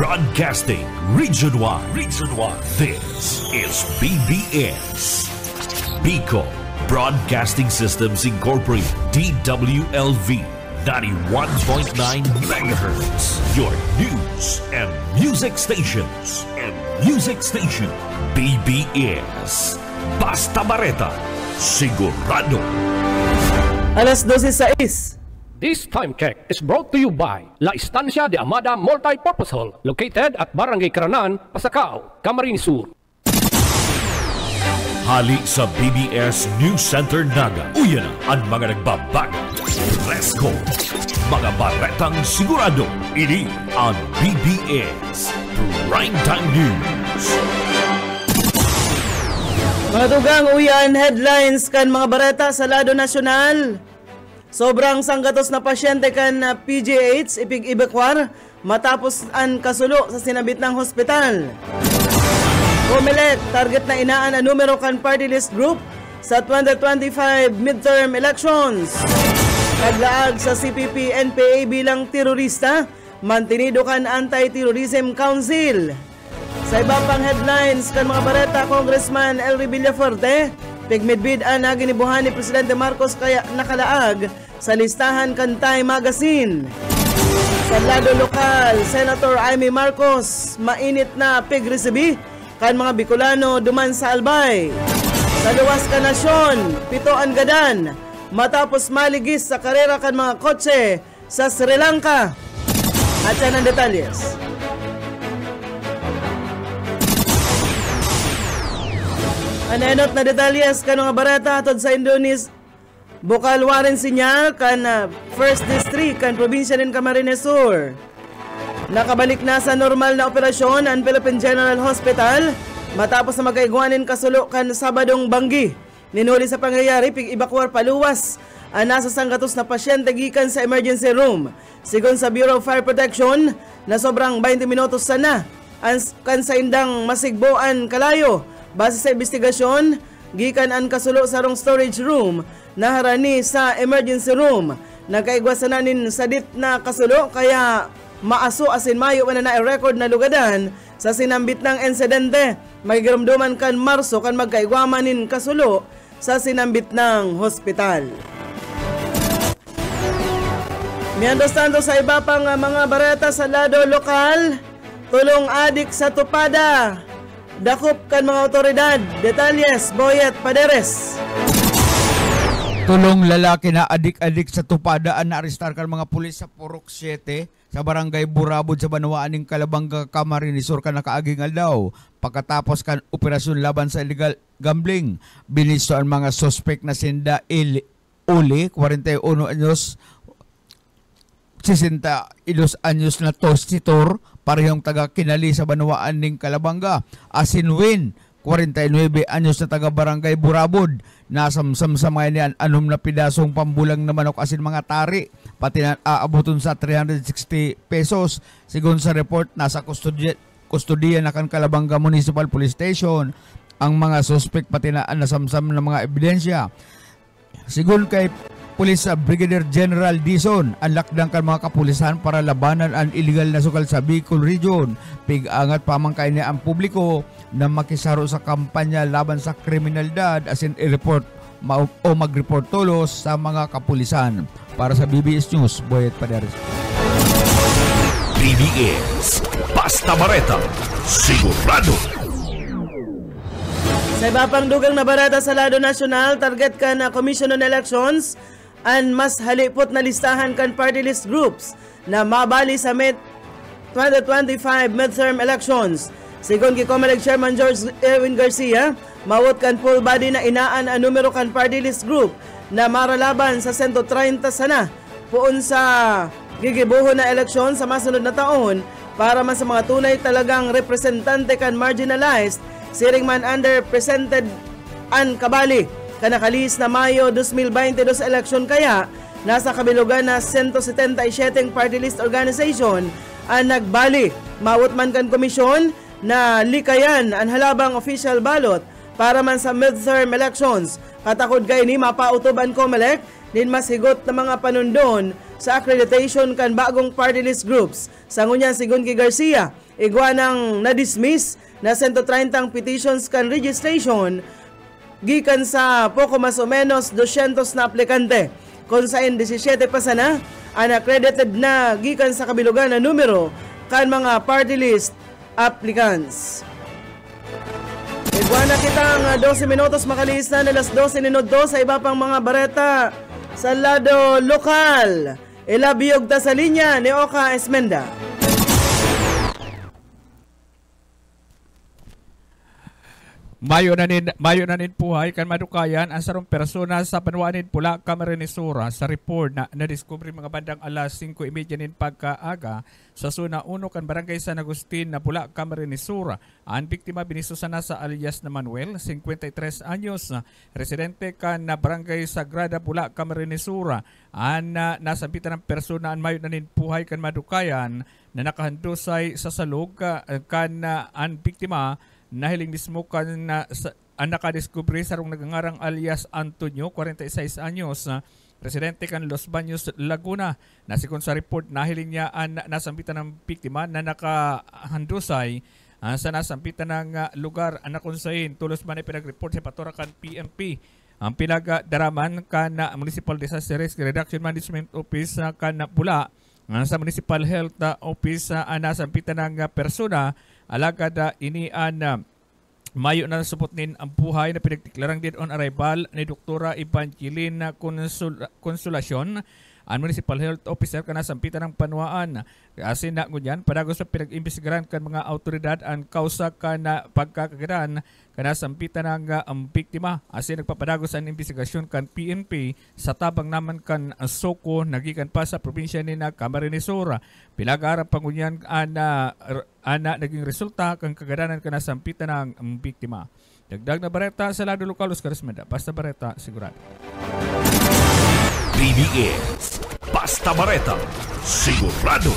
Broadcasting Region 1. This is BBS. Bicol Broadcasting Systems Incorporated. DWLV 91.9 MHz. Your news and music stations. BBS. Basta Bareta. Sigurado. Alas 12:06. This time check is brought to you by La Estancia de Amada Multipurpose Hall, located at Barangay Caranan, Pasacao, Camarines Sur. Hali sa BBS News Center Naga. Uyan ang mga nagbabaga. Press call. Mga baretang sigurado. Ini ang BBS Primetime News. Mga tugang uyan, headlines kan mga bareta sa lado nasyonal. Sobrang sanggatos na pasyente kan PGH ipig-ibakwar matapos ang kasulo sa sinabit ng hospital. Comelec, target na inaan ang numero kan party list group sa 2025 midterm elections. Naglaag sa CPP-NPA bilang terorista, mantinido kan Anti-Terrorism Council. Sa iba pang headlines kan mga bareta, Congressman Elry Villafuerte, pigmidbid ang naginibuhan ni Presidente Marcos kaya nakalaag sa listahan kan Time Magazine. Sa lado lokal, Senator Amy Marcos, mainit na pigresibi kan mga Bicolano duman sa Albay. Sa luwas ka nasyon, 7 ang gadan matapos maligis sa karera kan mga kotse sa Sri Lanka. At yan ang detalyes. Anenot na detalyes kan mga barata atod sa Indonesia. Bukal waren sinyal kan First District kan probinsya ng Camarines Sur. Nakabalik na sa normal na operasyon ang Philippine General Hospital matapos na magkaigwanin kasulo kan Sabadong Banggi. Ninuli sa pangyayari pig-ibakwar paluwas ang nasa sanggatos na pasyente gikan sa emergency room. Sigon sa Bureau of Fire Protection na sobrang 20 minutos sana ang kan sa indang masigboan kalayo. Base sa investigasyon, gikan ang kasulo sa rong storage room na harani sa emergency room. Nagkaigwasanin sa dit na kasulo kaya maaso asin mayo man na record na lugadan sa sinambit ng insidente. Magiramduman kan Marso kan magkaigwamanin kasulo sa sinambit ng hospital. Mientras tanto sa iba pang mga bareta sa lado lokal, tulong adik sa tupada. Dakop kan mga otoridad. Detalyes, Boyet Paderes. Tulong lalaki na adik-adik sa tupadaan na arestar kan mga pulis sa Purok 7 sa Barangay Burabod sa Banawaan ng Calabanga, Camarines Sur kan nakaaging aldaw. Pagkatapos kan operasyon laban sa illegal gambling, binisto ang mga suspect na sinda Uli, 41 anyos, 62 anyos na tositor, parehong taga Kinali sa Banawaan ng Calabanga. Asinwin, 49 anyos na taga Barangay Burabod, nasamsam sa mga niyan anom na pidasong pambulang na manok asin mga tari, pati na aabuton sa 360 pesos. Sigon sa report, nasa kustodiya na kan Calabanga Municipal Police Station ang mga suspect pati na nasamsam na mga ebidensya. Sigon kay Pulis Brigadier General Dizon, ang lakdang kan mga kapulisan para labanan ang illegal na sukal sa Bicol Region. Pig-angat pamangkay niya ang publiko na makisaro sa kampanya laban sa kriminalidad asin i-report o mag-report tulos sa mga kapulisan. Para sa BBS News, Boyet Paderes. BBS Basta Bareta. Sigurado. Sa iba pang dugang na barata sa lado nasyonal, target ka na Commission on Elections ang mas halipot na listahan kan party list groups na mabali sa 2025 midterm elections. Sigon kay Comelec Chairman George Erwin Garcia, mawot kan full body na inaan ang numero kan party list group na maralaban sa 130 sana puon sa gigibuho na eleksyon sa masunod na taon para man sa mga tunay talagang representante kan marginalized, siring man underrepresented an kabali. Kanakalis na Mayo 2022 eleksyon kaya nasa kabilugan na 177 party list organization ang nagbali. Mawot man kan komisyon na likayan ang halabang official ballot para man sa midterm elections. Katakod kay ni mapautob ang Comelec din mas higot na mga panundon sa accreditation kan bagong party list groups. Sa ngunya sigon kay Garcia, igwa nang na-dismiss na 130 petitions kan registration gikan sa poko mas o menos 200 na aplikante. Kung saan 17 pa sana ang accredited na gikan sa kabilugan na numero kan mga party list applicants. Igwa na kitang 12 minutos makalis na alas 12 minuto sa iba pang mga bareta sa lado lokal. Ilabiyog ta sa linya ni Oka Esmenda. Mayo na nin puhay kan madukayan ang sarong persona sa Panuanin Pula, Camarines-Sur sa report na nadiskubre mga bandang alas 5:30 nin pagkaaga sa Suna 1 kan Barangay San Agustin na Pula, Camarines-Sur. Ang biktima binisusan na sa alias na Manuel, 53 anyos, residente kan na Barangay Sagrada Pula, Camarines-Sur. Ang nasampitan ng persona ang mayo na nin puhay kan madukayan na nakahandusay sa salog kan ang biktima nahiling mismo kan ang nakadiskubre sarong nagangarang alias Antonio, 46 anyos, residente kan Los Baños, Laguna. Nasikon sa report, nahiling niya ang nasampitan ng biktima na nakahandusay sa nasampitan ng lugar ang nakunsayin. Tulos man ay pinag-report sa Patoracan PNP. Ang pinagdaraman kan Municipal Disaster Risk Reduction Management Office kan Pula sa Municipal Health Office nasampitan ng persona. Alagad inian mayo na supotnin ang buhay na pinagdeklarang dead on arrival ni Dr. Evangeline Consolacion, ang Municipal Health Officer kana sampitan ng Panuaan. Asin na ngunyan, padagos sa pinag-imbestigaran kan mga autoridad ang kausa kana pagkakagaran kana sampitan ng biktima. Asin nagpapadagos ang investigasyon kan PNP sa tabang naman kan Soko nagikan pa sa probinsya ni na Camarines-Sur. Pilag-arap pangunyan ana naging resulta kang kagadanan kana sampitan ng biktima. Dagdag na bareta sa lado lokal, Oscar Esmenda. Basta bareta, sigurado. BBS Basta Bareta, sigurado.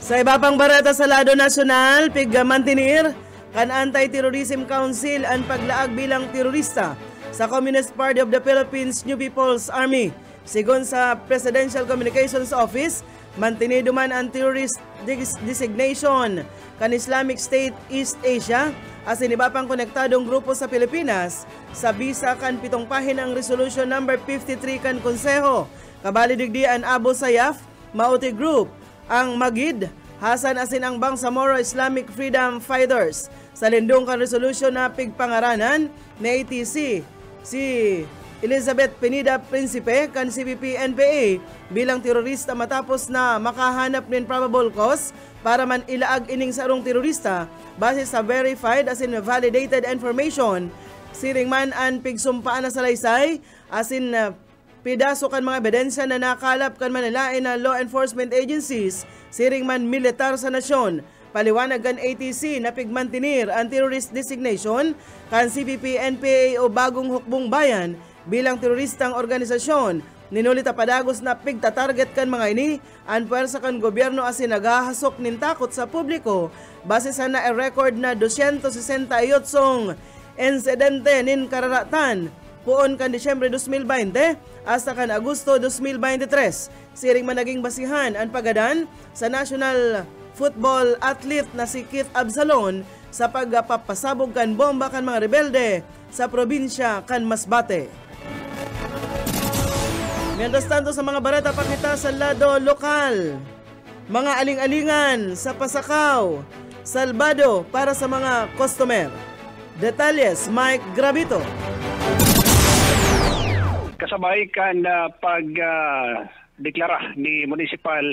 Sa iba pang bareta sa lado nasyonal, pigmantinir kan Anti-Terrorism Council ang paglaag bilang terorista sa Communist Party of the Philippines New People's Army. Sigon sa Presidential Communications Office, mantinido man ang terrorist designation kan Islamic State East Asia as iba pang konektadong grupo sa Pilipinas sa bisa kan 7 pahinang Resolution number 53 kan Konseho. Kabali digdian Abu Sayyaf, Mauti Group, ang Magid, Hasan asin ang Bangsamoro Islamic Freedom Fighters. Sa lindong kan resolution na pigpangaranan na ATC, si Elizabeth Pineda Principe kan CPP-NPA bilang terorista matapos na makahanap ng probable cause para man ilaag ining sarong terorista base sa verified as in validated information. Siring man ang pigsumpaan na salaysay as in pidaso kan mga ebidensya na nakalap kan manilain na law enforcement agencies, siring man militar sa nasyon. Paliwanag kan ATC na pigmantinir ang terrorist designation kan CPP-NPA o Bagong Hukbong Bayan bilang teroristang organisasyon. Ninulita padagos na pigtatarget kan mga ini ang puwersa kan gobyerno asin naghahasok nin takot sa publiko base sa na-record na 268 insidente nin kararatan puon kan Disyembre 2020 hasta kan Agosto 2023. Siring man naging basihan ang pagadan sa national football athlete na si Keith Absalon sa pagpapasabog kan bomba kan mga rebelde sa probinsya kan Masbate. Mientras tanto sa mga barata pakita sa lado lokal, mga aling-alingan sa Pasakaw, Salbado para sa mga customer. Detalles, Mike Gravito. Kasabay kan pag-deklara ni Municipal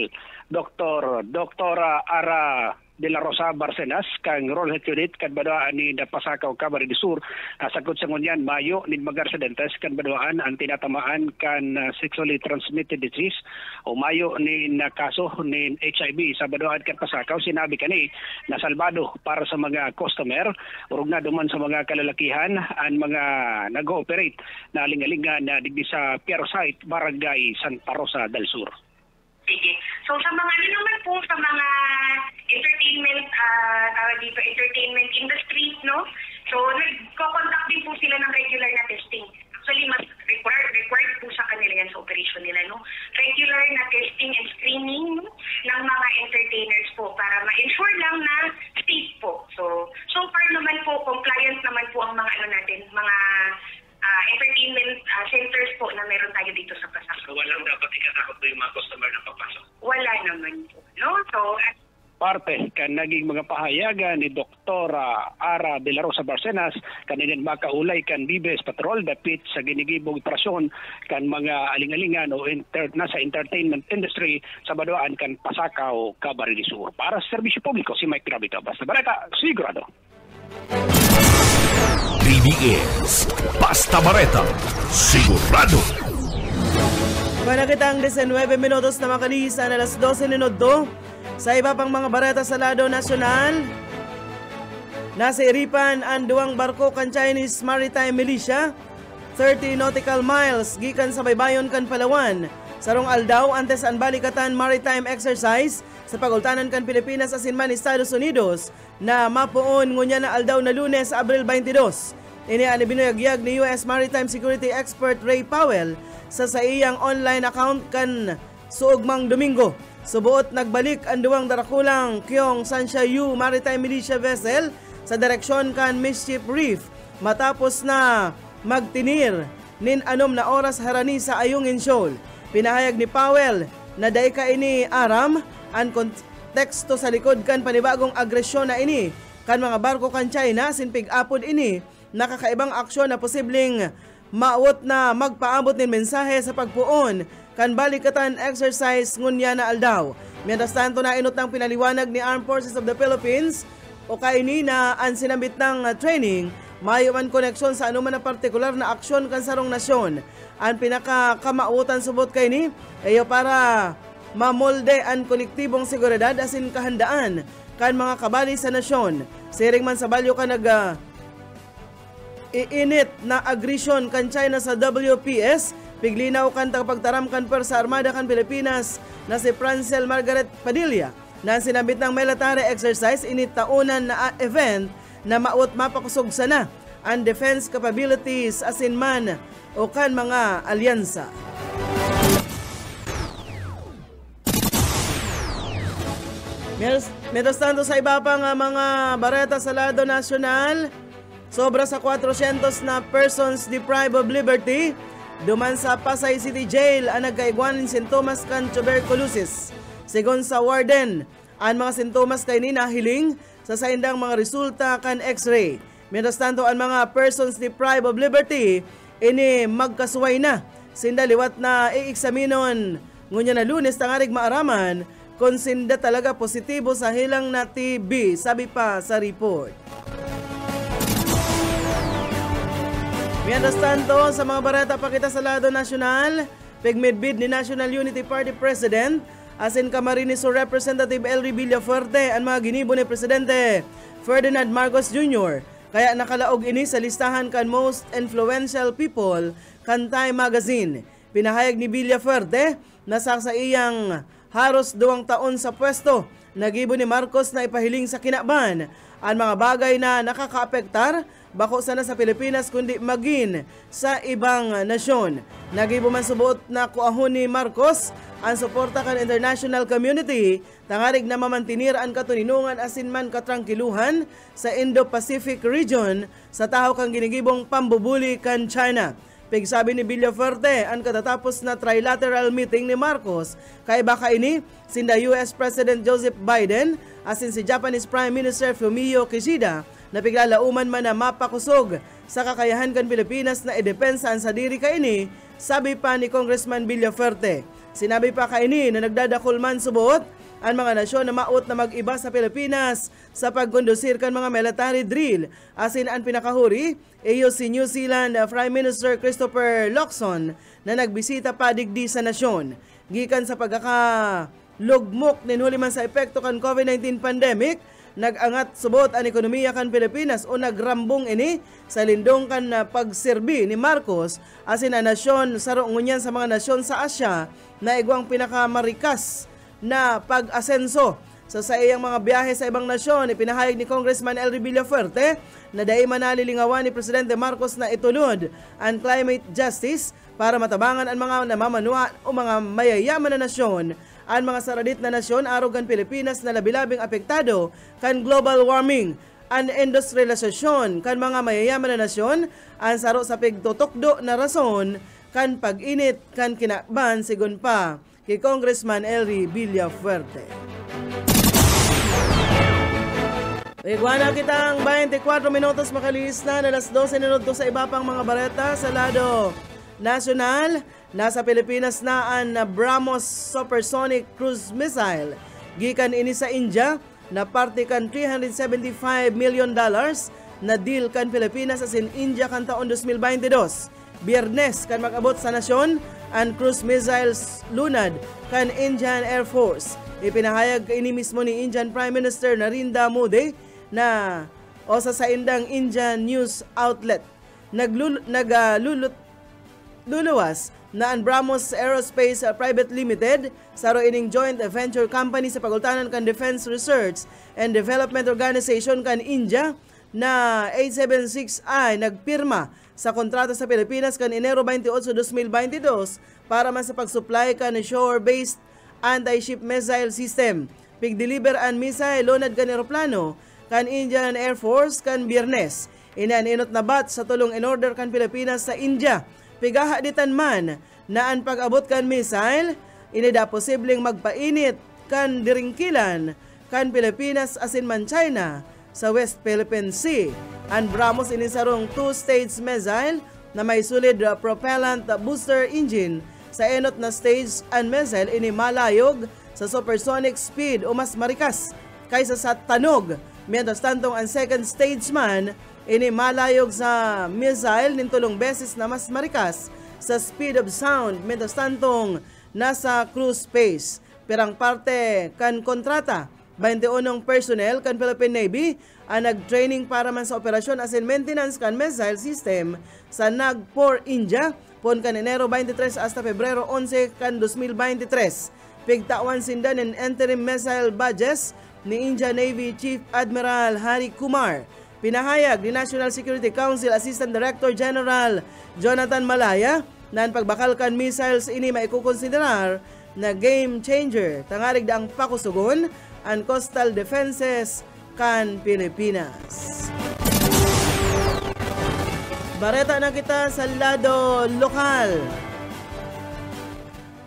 Doktora Ara de la Rosa Barcenas kang Role Head Unit kan badawaan ni Pasakaw, Camarines-Sur. Sagot sa ngunyan mayo ni mga residentes kan badawaan ang tinatamaan kan sexually transmitted disease o mayo ni kaso ni HIV sa badawaan kan Pasakaw. Sinabi kani na salbado para sa mga customer urog na duman sa mga kalalakihan ang mga nag-ooperate na aling-alingan na digdi sa Pier Site, Barangay Santa Rosa del Sur. Sige. So sa mga naman po sa mga entertainment industry, no? So nagko-conduct din po sila ng regular na testing. Actually, mas required po sa kanila yan sa operation nila, no? Regular na testing and screening, no, ng mga entertainers po para ma-ensure lang na safe po. So far naman po, compliant naman po ang mga mga entertainment centers po na meron tayo dito sa Pasay. So walang dapat ikatakot po yung mga customer na papasok? Wala naman po, no? So, parte kan naging mga pahayagan ni Dr. Ara de la Rosa Barcenas kaninin makaulay kan Bibes Patrol dapit sa ginigibong operasyon kan mga aling-alingan o nasa entertainment industry sa Badoan kan Pasakaw, Camarines Sur. Para sa serbisyo publiko, si Mike Pirabito. Basta Bareta, sigurado. BBS Basta Bareta, sigurado. Panakitang 19 minutos na makalisan alas 12 minuto. Sa iba pang mga bareta sa lado nasyonal, nasa iripan ang duwang barko kan Chinese Maritime Militia, 30 nautical miles gikan sa baybayon kan Palawan. Sarong aldaw antes ang balikatan maritime exercise sa pagultanan kan Pilipinas asinman Estados Unidos na mapuon ngunya na aldaw na Lunes, Abril 22. Ini ang ibinuyagyag ni US Maritime Security Expert Ray Powell sa iyang online account kan suugmang Domingo. Subuot nagbalik ang duwang darakulang Kyong Sanshayu Maritime Militia Vessel sa direksyon kan Mischief Reef matapos na magtinir nin 6 na oras harani sa Ayungin Shoal. Pinahayag ni Powell na daika ini aram ang konteksto sa likod kan panibagong agresyon na ini kan mga barko kan China sinpig apod ini nakakaibang aksyon na posibleng maawot na magpaabot nin mensahe sa pagpuon kan balikatan exercise ngunya na aldaw. Mientras tanto na inot ng pinaliwanag ni Armed Forces of the Philippines o kaini na ang sinambit ng training mayo man koneksyon sa anuman na partikular na aksyon kan sarong nasyon. Ang pinakakamautan subot kaini ayo para mamolde ang kolektibong seguridad asin kahandaan kan mga kabali sa nasyon. Siring man sa balyo ka iinit na agresyon kan China sa WPS, piglinaw kan pagtaram kan Pwersa Armada kan Pilipinas na si Francel Margaret Padilla na sinabit ng military exercise init taunan na event na maut mapakusog sana ang defense capabilities asin man o kan mga alyansa. Mientras tanto sa iba pang mga bareta sa lado nasyonal, sobra sa 400 na persons deprived of liberty duman sa Pasay City Jail ang nagkaigwan ng sintomas kan tuberculosis. Sigon sa warden, ang mga sintomas kay ni nahiling sa saindang mga resulta kan x-ray. Mientras tanto ang mga persons deprived of liberty ini magkasuway na. Sinda liwat na iiksaminon ngunya na Lunes tangarig maaraman kung sinda talaga positibo sa hilang na TB, sabi pa sa report. Mientras tanto, sa mga barata pa kita sa lado nasyonal, pigmidbid ni National Unity Party President, asin Camarines Sur Representative Elry Villafuerte, ang mga ginibo ni Presidente Ferdinand Marcos Jr. Kaya nakalaog ini sa listahan kan Most Influential People kan Time Magazine. Pinahayag ni Villafuerte na sa iyang haros 2 taon sa pwesto, nagibo ni Marcos na ipahiling sa kinaban ang mga bagay na nakakaapektar bako sana sa Pilipinas kundi magin sa ibang nasyon. Nagibo man subuot na kuahon ni Marcos ang suporta kan international community tangarig na mamantinir ang katuninungan asin man katrangkiluhan sa Indo-Pacific region sa tahaw kang ginigibong pambubuli kan China. Pigsabi ni Villafuerte ang katatapos na trilateral meeting ni Marcos kay baka ini sinda US President Joseph Biden asin si Japanese Prime Minister Fumio Kishida na piglalauman man na mapakusog sa kakayahan kan Pilipinas na idepensa ang sadiri kaini, sabi pa ni Congressman Villafuerte. Sinabi pa kaini na nagdadakol man subuot ang mga nasyon na maot na mag-iba sa Pilipinas sa pagkondusir kan mga military drill. Asin ang pinakahuri, iyo si New Zealand Prime Minister Christopher Luxon na nagbisita pa digdi sa nasyon. Gikan sa pagkakalugmok ninhuli man sa epekto kan COVID-19 pandemic, nag-angat subot ang ekonomiya kan Pilipinas o nagrambong ini sa lindong kan pagserbi ni Marcos asin ang nasyon sarong ngunyan sa mga nasyon sa Asya na igwang pinakamarikas na pag-asenso sa iyang mga biyahe sa ibang nasyon. Ipinahayag ni Congressman Elry Villafuerte na dai manalilingawan ni Presidente Marcos na itulod ang climate justice para matabangan ang mga namamanwa o mga mayayaman na nasyon ang mga saradit na nasyon arugan Pilipinas na labilabing apektado kan global warming ang industrialisasyon kan mga mayayaman na nasyon ang saro sa pigtutokdo na rason kan pag-init kan kinakban sigon pa kay Congressman Elry Villafuerte. Iguana kitang 24 minutos makalis na alas 12 minuto sa iba pang mga bareta sa lado nasyonal. Nasa Pilipinas na ang BrahMos supersonic cruise missile. Gikan ini sa India na parte kan $375 million na deal kan Pilipinas as in India kan taon 2022. Biyernes kan mag-abot sa nasyon ang cruise missiles lunad kan Indian Air Force. Ipinahayag ini mismo ni Indian Prime Minister Narendra Modi na o sa indang Indian news outlet nagluluwas na ang BrahMos Aerospace Private Limited saro ining joint venture company sa pagultanan kan Defense Research and Development Organization kan India na 876I nagpirma sa kontrata sa Pilipinas kan Enero 28, 2022 para man sa pag-supply kan shore-based anti-ship missile system. Pig-deliver ang missile lunad kan eroplano kan Indian Air Force kan Biyernes. Inaninot na bat sa tulong in order kan Pilipinas sa India. Pigahaditan man na ang pag-abot kan missile, inida posibleng magpainit kan diringkilan kan Pilipinas asin man China sa West Philippine Sea. Ang BrahMos inisarong two-stage missile na may solid propellant booster engine sa enot na stage ang missile ini malayog sa supersonic speed o mas marikas kaysa sa tanog. Mientras tantong ang second stage man ini malayog sa missile nintulong beses na mas marikas sa speed of sound. Mientras tantong nasa cruise space. Pirang parte kan kontrata 21 personnel kan Philippine Navy ang nag-training para man sa operasyon as in maintenance kan missile system sa Nagpur, India pon kan Enero 23 hasta Pebrero 11 kan 2023. Pigtawan sindan in interim missile badges ni Indian Navy Chief Admiral Hari Kumar. Pinahayag ni National Security Council Assistant Director General Jonathan Malaya na ang pagbakalkan missiles ini maikukonsiderar na game changer. Tangarig daang pakusugon ang coastal defenses kan Pilipinas. Bareta na kita sa lado lokal.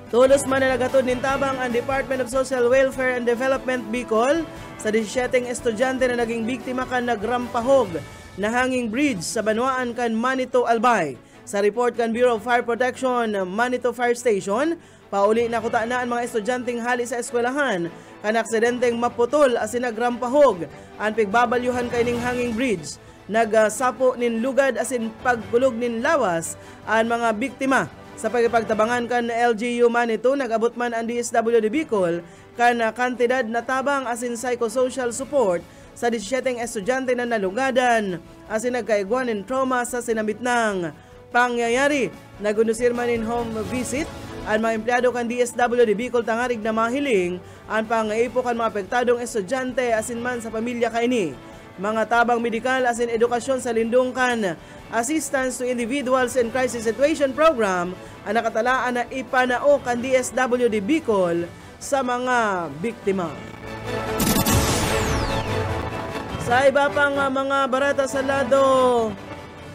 Tulos man na nagatod nintabang ang Department of Social Welfare and Development Bicol sa 17 estudyante na naging biktima kan nagrampahog na hanging bridge sa Banwaan kan Manito, Albay. Sa report kan Bureau of Fire Protection Manito Fire Station, pauli na kuta na ang mga estudyanteng hali sa eskwelahan kan aksidenteng maputol asin nagrampahog ang pigbabalyuhan kaining hanging bridge. Nagsapo nin lugad asin pagkulog nin lawas ang mga biktima. Sa pagpagtabangan kan LGU Manito, nag-abot man ang DSWD Bicol kan kantidad na tabang asin psychosocial support sa 17 estudyante na nalugadan asin nagkaiguan in trauma sa sinabit ng pangyayari. Nagundusir man in home visit ang mga empleyado kan DSWD Bicol tangarig na mahiling ang pangaipo kan mga apektadong estudyante asin man sa pamilya kaini. Mga tabang medikal asin edukasyon sa lindungkan Assistance to Individuals in Crisis Situation Program ang nakatalaan na ipanao kan DSWD Bicol sa mga biktima. Sa iba pang mga barata sa lado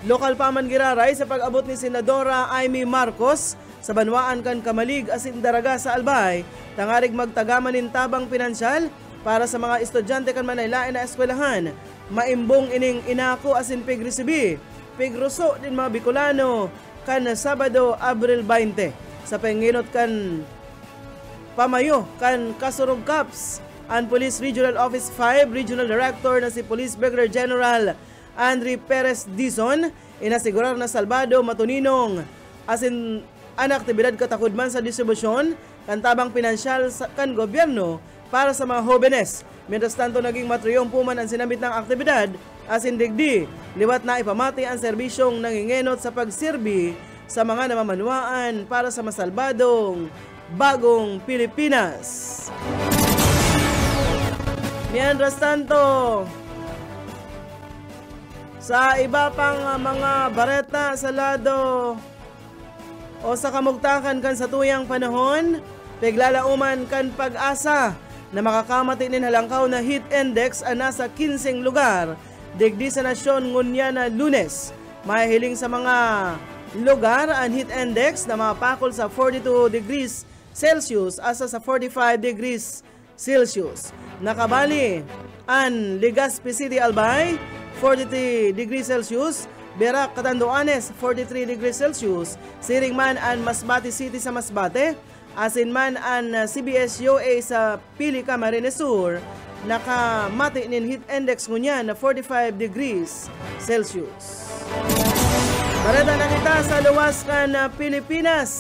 lokal pa man giraray sa pag-abot ni Senadora Amy Marcos sa Banwaan kan Kamalig asin Daraga sa Albay, tangarig magtagaman nin tabang pinansyal para sa mga estudyante kan manaylain na eskwelahan. Maimbong ining inako asin pigresibi pigruso din mga Bicolano kan Sabado, Abril 20 sa penginot kan pamayo kan Kasurog Caps ang Police Regional Office 5 Regional Director na si Police Brigadier General Andre Perez Dizon inasigurar na salbado matuninong asin ang aktibidad katakudman sa distribusyon kan tabang pinansyal kan gobyerno para sa mga jóvenes. Mientras tanto naging matriyong puman ang sinabit ng aktibidad asin digdi liwat na ipamati ang serbisyong nangingenot sa pagsirbi sa mga namamanwaan para sa masalbadong bagong Pilipinas. Mientras tanto, sa iba pang mga bareta sa lado o sa kamugtakan kan sa tuyang panahon, piglalauman kan pag-asa na makakamati nin halangkaw na heat index ang nasa 15 lugar digdi sa nasyon ngunya na Lunes. Mahihiling sa mga lugar ang heat index na mapakol sa 42 degrees Celsius asa sa 45 degrees Celsius. Nakabali ang Legazpi City Albay 43 degrees Celsius, Berac Catanduanes 43 degrees Celsius, siring man ang Masbate City sa Masbate, asin man ang CBS UA sa Pili Camarines Sur, nakamati nin heat index ngunya na 45 degrees Celsius. Bareta na kita sa luwas kan Pilipinas.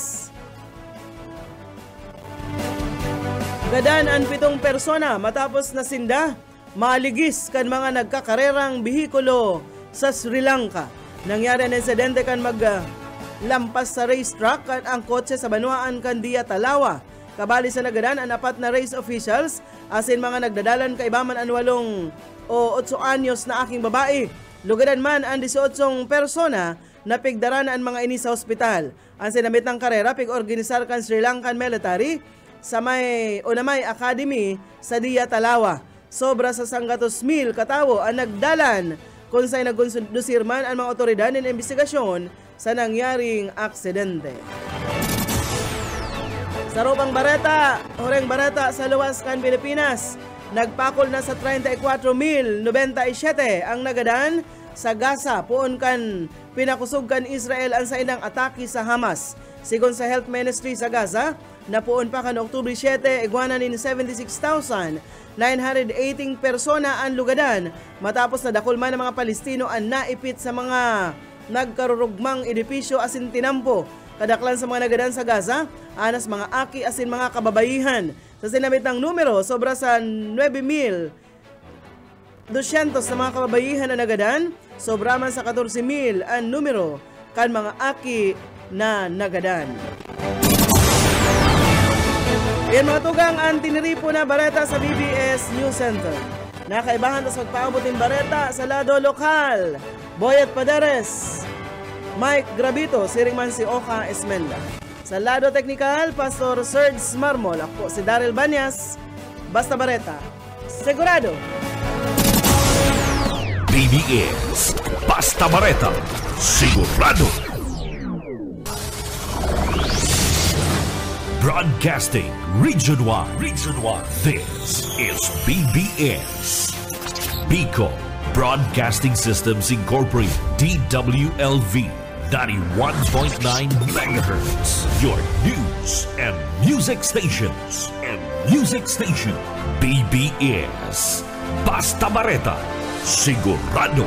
Gadan ang 7 persona matapos na sinda maligis kan mga nagkakarerang bihikulo sa Sri Lanka. Nangyari ang insidente kan maglampas sa racetrack kan ang kotse sa Banuaan kan Dia Talawa. Kabali sa nagadan ang 4 na race officials asin mga nagdadalan kaibaman ang 8 o 8 anyos na aking babae. Lugadan man ang 18 persona na pigdaran ang mga ini sa ospital. Ang sinamit ng karera pig-organisar kan Sri Lankan military sa may Unamay Academy sa Dia Talawa. Sobra sa 100,000 katawo ang nagdalan kung sa'y nagkondusir man ang mga otoridad ng investigasyon sa nangyaring aksidente. Sa Ropang Bareta, Horeng Bareta sa luwas kan Pilipinas, nagpakol na sa 34,097 ang nagadan sa Gaza puon kan pinakusog kan Israel ang sa inang atake sa Hamas. Sigon sa Health Ministry sa Gaza, napuon pa kan Oktubre 7, iguana nin 76,918 persona ang lugadan matapos na dakol man ng mga Palestino ang naipit sa mga nagkarurugmang edipisyo asin tinampo. Kadaklan sa mga nagadan sa Gaza, anas mga aki asin mga kababayihan. Sa sinamit ng numero, sobra sa 9,200 na mga kababayihan na nagadan, sobra man sa 14,000 ang numero kan mga aki na nagadan. Yan mga tugang ang tiniripo na bareta sa BBS News Center. Nakaibahan sa pagpaabot ng bareta sa lado lokal. Boyet Paderes, Mike Gravito, siring man si Oka Esmenda. Sa lado teknikal, Pastor Serge Marmol. Ako si Daryl Banyas. Basta bareta, sigurado. BBS Basta Bareta, sigurado. Broadcasting Region 1. This is BBS. Bicol Broadcasting Systems Incorporated. DWLV 91.9 MHz. Your news and music stations. BBS Basta Bareta, sigurado.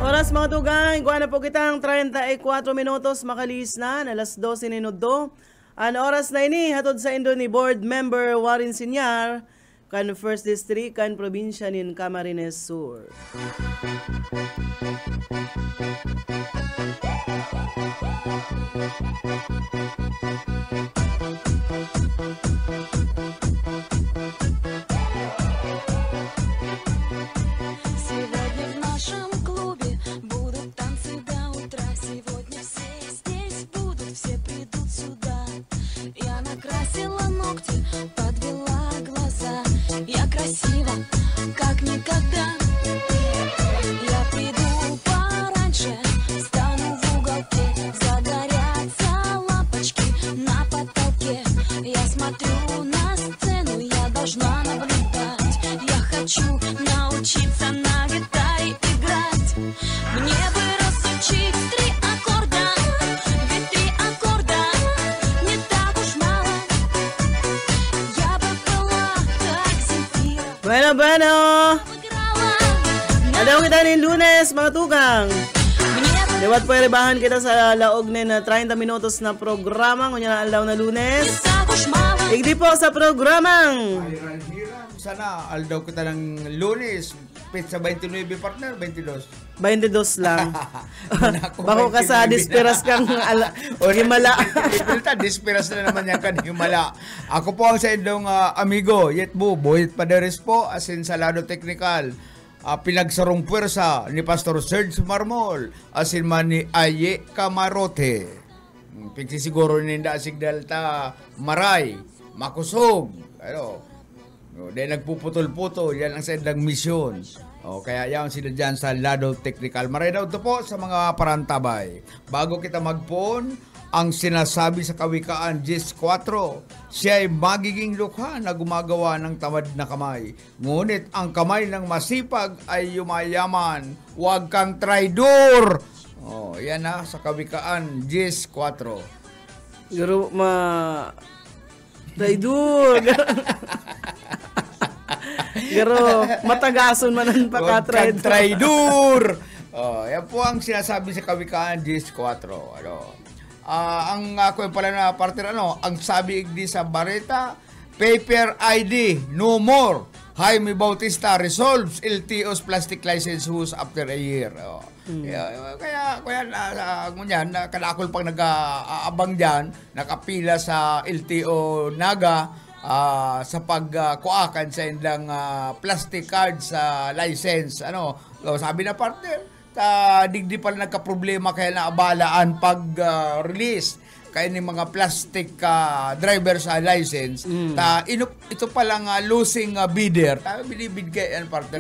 Oras mga tugang, iguan na po kitang 34 minutos makalis na alas 12 minuto. Ang oras na ini, hatod sa indo ni Board Member Warren Sinyar, kan First District, kan Probinsya nin Camarines Sur. Сегодня в нашем клубе будут танцы до утра. Сегодня все здесь будут, все придут сюда. Я накрасила ногти, подвела глаза. Я красива, как никогда. Я приду пораньше, стану в уголке. Загорятся лампочки на потолке. Я смотрю на сцену, я должна наблюдать. Я хочу научиться на гитаре играть. Мне бы разучить 3 аккорда, ведь 3 аккорда не так уж мало. Я бы была как Земфира. Bueno. Adaw kita nin Lunes, mga tugang. Liwat po iribahan kita sa laog na 30 minutos na programa. Kunya na alaw na Lunes. Igdi po sa programang Hiram, sana aldaw kita ng Lunes. mahigpit sa 29 partner, 22. 22 lang. Bako ka sa disperas kang himala. Disperas na naman yan kan himala. Ako po ang sa inyong amigo, Yetbu, Boyet Paderes po, asin Salado Technical. Pinagsarong puwersa ni Pastor Serge Marmol, asin man ni Aye Camarote. Pigsisiguro ninda asigdal ta maray, makusog. Dahil nagpuputol-putol, yan ang sa ilang misyon. Kaya yan sila dyan sa Lado Technical. Maray daw ito po sa mga parantabay. Bago kita magpon, ang sinasabi sa Kawikaan 10:4, siya ay magiging lukha na gumagawa ng tamad na kamay. Ngunit ang kamay ng masipag ay yumayaman. Huwag kang traidor. Yan na sa Kawikaan 10:4. Garo traidor. Garo matagason manan pa ka traidor. Yan po ang sinasabi sa Kawikaan 10:4. Ang ako pala na partner ang sabi di sa Bareta, paper ID no more. Jaime Bautista resolves LTO's plastic license use after a year. Kaya ngunyan kadakol pang nag-aabang diyan, nakapila sa LTO Naga sa pagkuakan sa ilang plastic card sa license. Sabi na partner, digdi pala nagka-problema kaya naabalaan pag-release kaya ng mga plastic driver's license. Ito palang losing bidder. Binibid kayo yan, partner.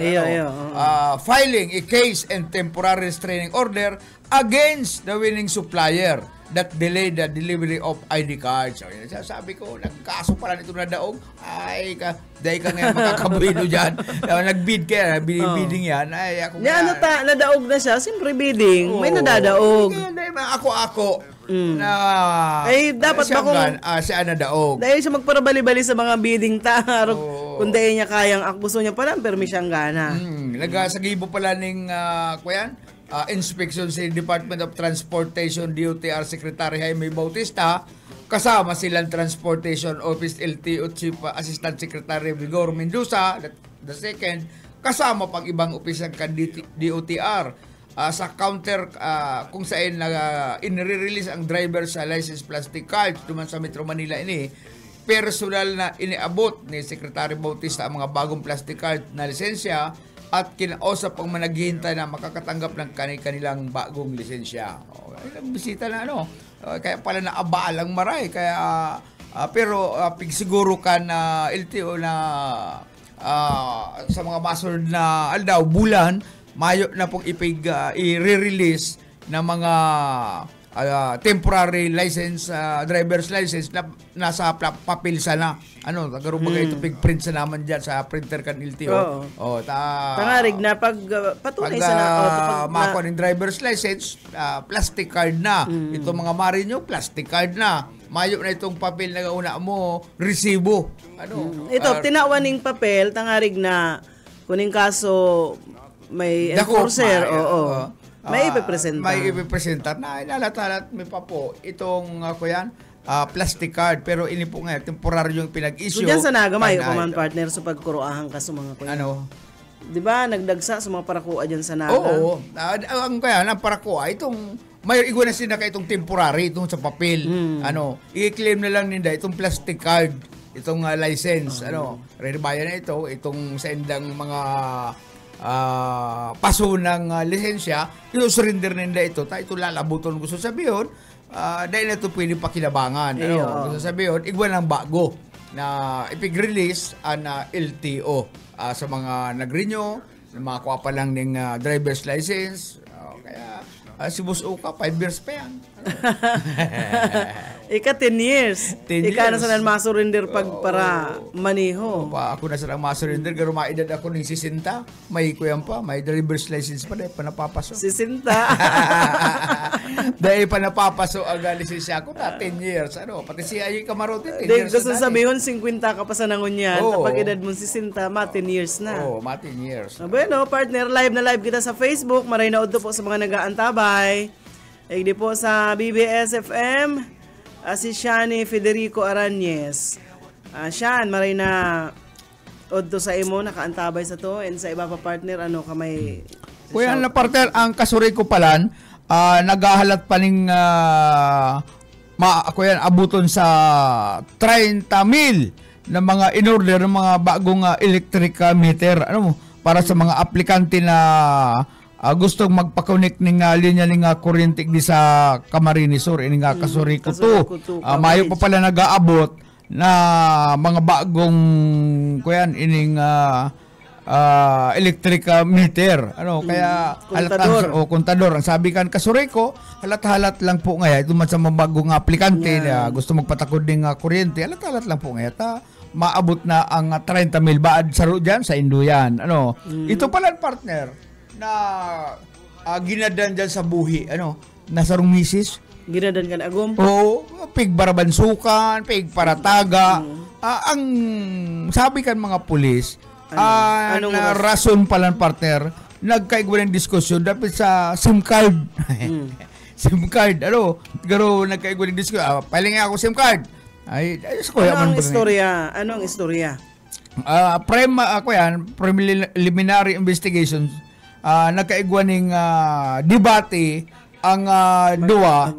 Filing a case and temporary restraining order against the winning supplier that delayed the delivery of ID cards. Sabi ko, nagkaso pala nito na daog. Ay, dahil ka ngayon makakabuino dyan. Nag-bid kaya, bidding yan. Ay, ako nadaog na siya. Siyempre bidding. May nadadaog. Ako. Dapat ba kung siya nadaog. dahil siya magparabali-bali sa mga bidding kung dahil niya kayang gusto niya pala, permi siyang gana. Nagasagibo pala ng inspection sa Department of Transportation DOTR Secretary Jaime Bautista, kasama silang Transportation Office LTO Chief Assistant Secretary Vigor Mendoza the second, kasama pang ibang opisyal kan DOTR sa counter kung saan inire-release ang driver's license plastic card duman sa Metro Manila ini. Personal na iniabot ni Secretary Bautista ang mga bagong plastic card na lisensya at kinausap ang managhihintay na makakatanggap ng kanilang bagong lisensya. Bisita na kaya pala naabaal ang maray. Kaya, pero siguro kan LTO na sa mga masunod na bulan, Mayo na pong i-release ng mga temporary license, driver's license na nasa papel sana. Tagaro ba ito pig-print sa naman dyan sa printer kan LTO. Tangarig na pag patunay sa mako ng driver's license, plastic card na. Itong mga marinyo, plastic card na. Mayo na itong papel na una mo, resibo. Ito, tinawaning papel, tangarig na kuning kaso may enforcer, may ipipresenta. May ipipresenta na inalatalat may pa po itong plastic card, pero ini po nga temporary yung pinag-issue. So dyan sa Nagamay, man partner sa pagkuruahan ka sa mga kuya. Di ba, nagdagsa sa mga parakua dyan sa Naga? Oo. Ang parakua, itong may igwa na sila itong temporary, itong sa papel. I-claim na lang nila itong plastic card, itong license. Rebayan na itong sa endang mga paso ng lisensya, surrender nila ito. Ito lalabuton gusto sabihin, dahil na ito pwede pakilabangan. Gusto sabihin, igwa ng bago na ipig-release ang LTO sa mga nag-renew, makakuha pa lang ng driver's license. Kaya si Boss Uka, 5 years pa yan. Ika 10 years. 10 Ika na years. saan masurrender para maniho. Ako na saan masurrender, pero maedad ako ng 60. May kuyan pa, may driver's license pa dahil pa napapaso. 60. Dahil pa napapaso ang lisensya ko na 10 years. Pati si Aye Camarote, 10 years Gusto na. sabihin, 50 ka pa sa nangunyan. Kapag edad mo 60, 10 years na. Ma 10 years. Bueno, partner, live na live kita sa Facebook. Maray na po sa mga nag-aantabay. Di po sa BBS FM, si Shani Federico Aranez. Shan, maray na Odto sa imo nakaantabay sa to and sa iba pa partner ano ka may Kuya na partner, ang kasuri ko palan, naghahalat pa ning kuya abuton sa 30,000 na mga in-order ng mga bagong electric meter para sa mga aplikante na gustong magpa-connect ning linya ning kuryente di sa Camarines Sur ini nga kasuri ko to. Mayo pa pala nag-aabot na mga bagong kuyan ining electric meter kaya kontador ang sabi kan kasuri ko halat-halat lang po ngaya ito man sa mga bagong aplikante na gusto magpatakod ng kuryente halat-halat lang po ngaya maabot na ang 30,000 baad saro diyan sa Induyan ito pala partner na ginadan diyan sa buhi nasa rong misis ginadan kan agom pig barabansukan pig parataga ang sabi kan mga pulis na rason pala partner nagkaigwa ng diskusyon dapat sa SIM card SIM card garo nagkaigwa ng diskusyon paling ako SIM card anong istorya preliminary investigations nagkaigwa ng debate ang duwa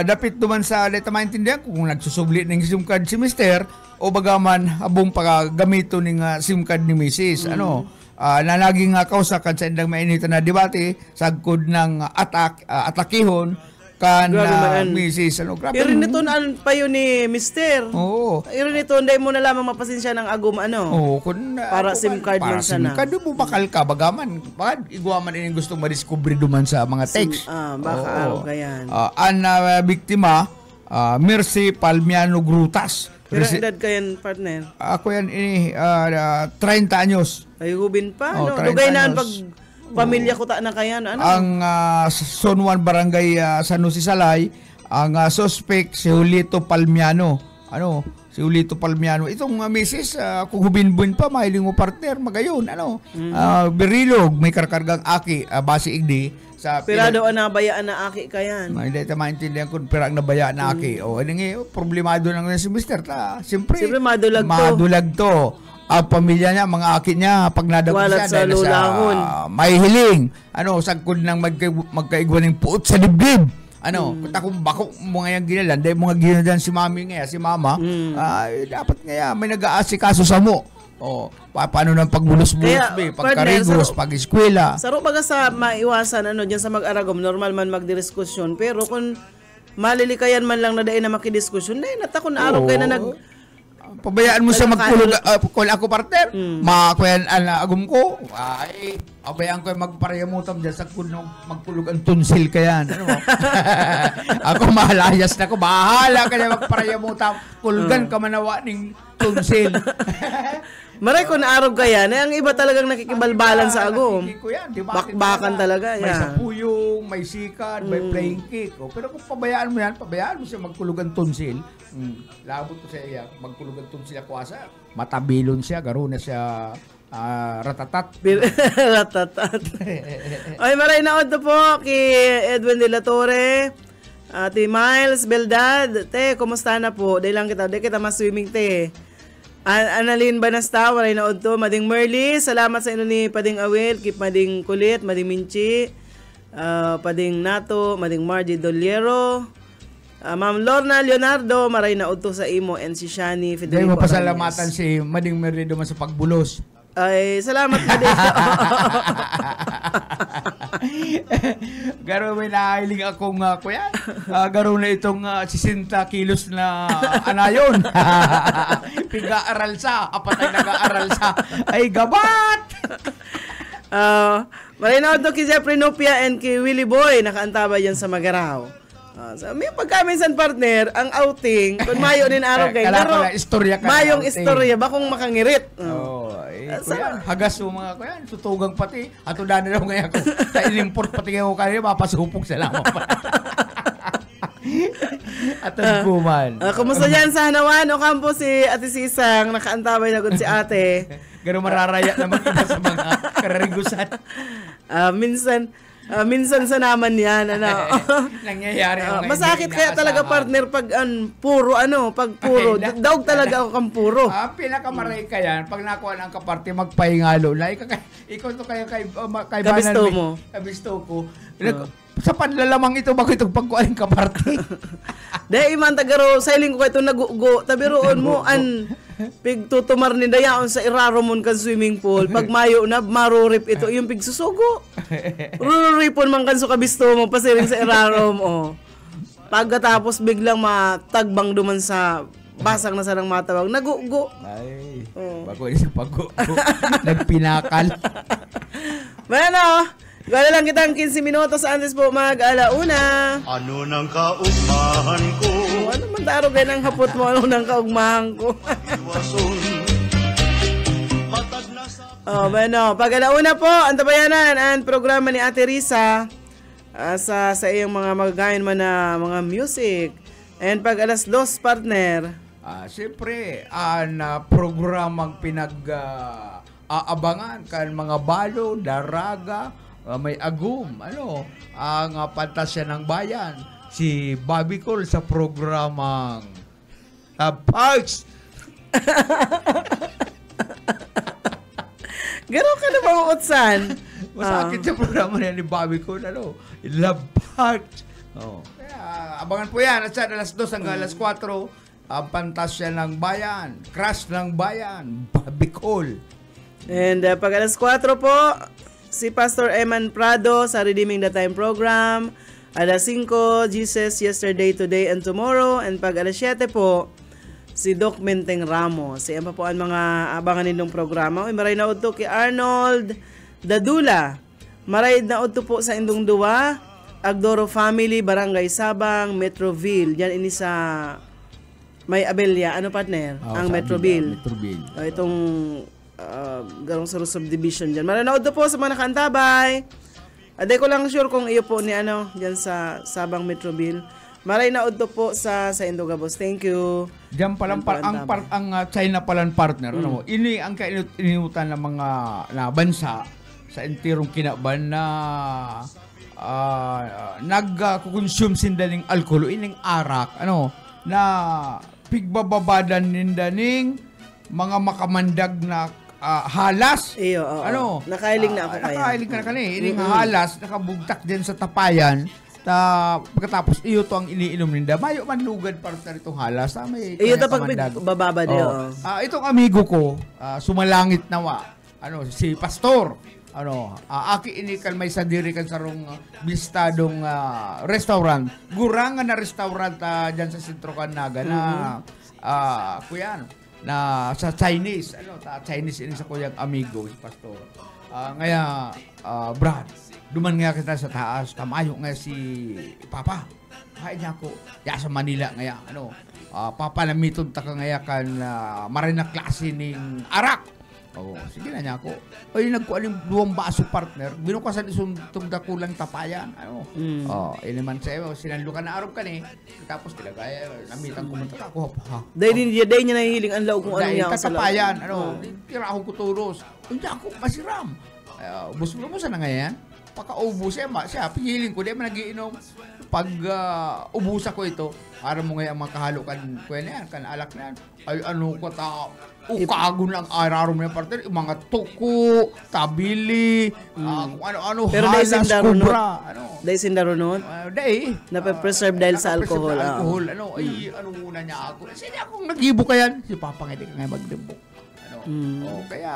dapat duman sa data maintindihan kung nagsusubli ng SIM card si Mister o bagaman abong paggamito ng SIM card ni Mrs. Na naging kausakan sa indang mainitan na debate sagkod ng atakihon kan Mrs. Grabe. Irin nito naan pa yun ni Mister. Irin nito hindi mo na lamang mapasensya ng agum para SIM card man sana. Para SIM card mo bakal ka bagaman igwaman ini gusto ma-discover duman sa mga text. Baka araw kayan. Ang biktima Mercy Palmiano Grutas. Pero edad kayan partner? Ako yan 30 anyos. Ay hubin pa dugay na pag pamilya ko ta na kayan ang Son Juan Barangay San Jose Salay ang suspect si Julito Palmiano si Julito Palmiano itong misis kung hubin-buin pa mahiling mo partner magayon birilog may karkargang aki base igdi sa pirado nabayaan na aki kayan hindi ta maintindihan kung pirang nabayaan na aki problemado lang si Mister siyempre madulag to ang pamilya niya, mga akit niya, pag nadagod siya, dahil sa may hiling, sagkod nang magkaigwa ng puot sa dibdib. Kung bako mga yung ginalan, dahil mga ginalan si mami ngayon, si mama, dapat ngayon, may nag-aasikaso sa mo. Paano nang pagbulos-bulos, pagkarigos, pag-eskwela. Saro baga sa maiwasan, dyan sa mag-aragom, normal man magdiskusyon, pero kung malilikayan man lang na dahil na makidiskusyon, dahil natakon na araw kayo na pabayaan mo siya magkulog kung ako partner makakuyan agum ko pabayaan ko magparayamutam dyan sa kunong magkulog ang tunsil kayan ako mahalayas na ko bahala ka na magparayamutam kulugan ka manawa ng tunsil maray ko na araw kaya ang iba talagang nakikibalbalan sa agum bakbakan talaga may sapuyong may sikat may playing cake pero kung pabayaan mo siya magkulog ang tunsil labot ko sa iya magkulog ang tunsil ako asa matabilon siya garo na siya ratatat ratatat ay maray na odto po kay Edwin de la Torre Ate Miles Beldad kumusta na po dahil lang kita mas-swimming Annalyn Banasta, waray na odto. Mading Merly, salamat sa inyo ni Pading Awel, Kip Mading Kulit, Mading Minchi, Pading Nato, Mading Margie Doliero, Ma'am Lorna Leonardo, maray na odto sa imo, and si Shani Federico. Dahil mo pasalamatan si Mading Merly duman sa pagbulos. Ay, salamat po din. Garo may nahiling akong kuya. Garo na itong 60 kilos na anayon. Piga-aral sa. Apatay nag-aaral sa. Ay, gabat! Marinaw to kay Jeffrey Nopia and kay Willie Boy. Nakaantaba yan sa Magaraw. May pagkaminsan partner, ang outing, kung mayo din araw kayo. Pero mayong istorya, bakong makangirit. Hagas mo mga kuyan, sutugang pati. Ato na daw ngayon ako. Tailimport pati kayo kayo, mapasupok sila. Atong kuman. Kumusta dyan sa Hanawan o kampo si Ate Sisang, nakaantabay na si ate. Gano'n mararaya naman iba sa mga kararigusan. Minsan, Minsan sa naman yan, ano. Nangyayari yung masakit kaya talaga partner pag puro, pag puro. Daog talaga ako kang puro. Pinakamaray ka yan, pag nakuha ng kaparte, magpahingalo na. Ikaw to kayo kay Kabisto mo. Kabisto ko. Sa panlalamang ito, bakit itong pagkuhaling kaparte? Dahil iman tagaro, sailing ko kayo itong nagugo. Tabiroon mo, pigtutumar ni Dayaon sa iraromon kan swimming pool. Pag mayo na, marurip ito yung pigsusugo. Ruripon man kan so kabisto mo, pasiring sa irarom. Pagkatapos biglang matagbang duman sa basang na sarang matawag, nagugo. Ay, bago. Nagpinakal. Bueno, gala lang kitang 15 minutos antes po mag-alauna. Ano nang kaugmahan ko? Ano man taro kayo ng hapot mo, ano nang kaugmahan ko? Bueno, pag-alauna po, ang tabayanan ang programa ni Ate Risa sa iyong mga magagayon man na mga music. And pag alas 2, partner. Siyempre, na programang aabangan kan mga balo, daraga, may agum, ang pantasya ng bayan, si Bobby Cole sa programang Parks. Gano'n ka na bang utsan? Masakit sa programa niya ni Bobby Cole, Love Parks. Kaya, abangan po yan. At sa alas 2 hanggang alas 4, ang pantasya ng bayan, crush ng bayan, Bobby Cole. And pag alas 4 po, si Pastor Eman Prado sa Redeeming the Time program. Alas 5, Jesus, Yesterday, Today, and Tomorrow. And pag alas 7 po, si Doc Menteng Ramos. Siya pa po ang mga abangan nitong programa. Maray na udto kay Arnold Dadula. Maray na udto po sa Indong Duwa, Agdoro Family, Barangay Sabang, Metroville. Diyan ini sa May Abelya. Ano partner? Ang Metroville. Itong garong sa subdivision dyan. Maray na udto po sa mga nakantabay. Aday ko lang sure kung iyo po ni dyan sa Sabang Metroville. Maray na udto po sa Indogabos. Thank you. Diyan palang ang China palang partner, ini ang kainiutan ng mga bansa sa entirong kinaban na nagko-consume sindaling alcohol, ining arak, na pigbababadan nindaning mga makamandag na halas. Iyo, nakailing na ako kaya. Nakailing ka na kanina. Ining halas, nakabugtak din sa tapayan. Pagkatapos iyo to ang iniinom ninda. Mayo man lugad partner itong halas. Iyo to pag bababa diyo. Itong amigo ko, sumalangit nawa. Si Pastor. Aki inikal may sadiri kan sarong bistadong restaurant. Gurangan na restaurant diyan sa Sentro Canaga na kuyan na sa Chinese. Chinese ini sa kuyang amigo si Pastor. Brad, duman nga kita sa taas, tamayo nga si Papa. Kaya niya ako, sa Manila nga Papa namiton ta ka nga kan marina klase ning arak. Sige na niya ako. Ay, nagkualing 2 baso partner, binukasan itong dakulang tapayan. Ini man sa'yo, sinanlukan na araw ka tapos tilagay, namitan ko man ako. Dahil niya nahihiling ang laog kung ano niya sa tapayan. Tira akong kuturos. Hindi ako masiram. Bus-bus na ngayon. Pagka-ubus siya, pihiling ko, di man nagiinom. Pag ubusa ko ito, para mo ngayon makahalukan ko yan, kan alak na yan. Ay, ko ukagon lang araw mo yan, partner. Mga tuko, tabili, kung ano-ano, halas, kubra. Dahil sindarunod? Dahil. Nape-preserve dahil sa alcohol. Ay, muna niya ako. Sige akong nag-ibo ka yan. Si Papa nga, di ka ngayon magdimbo. Kaya,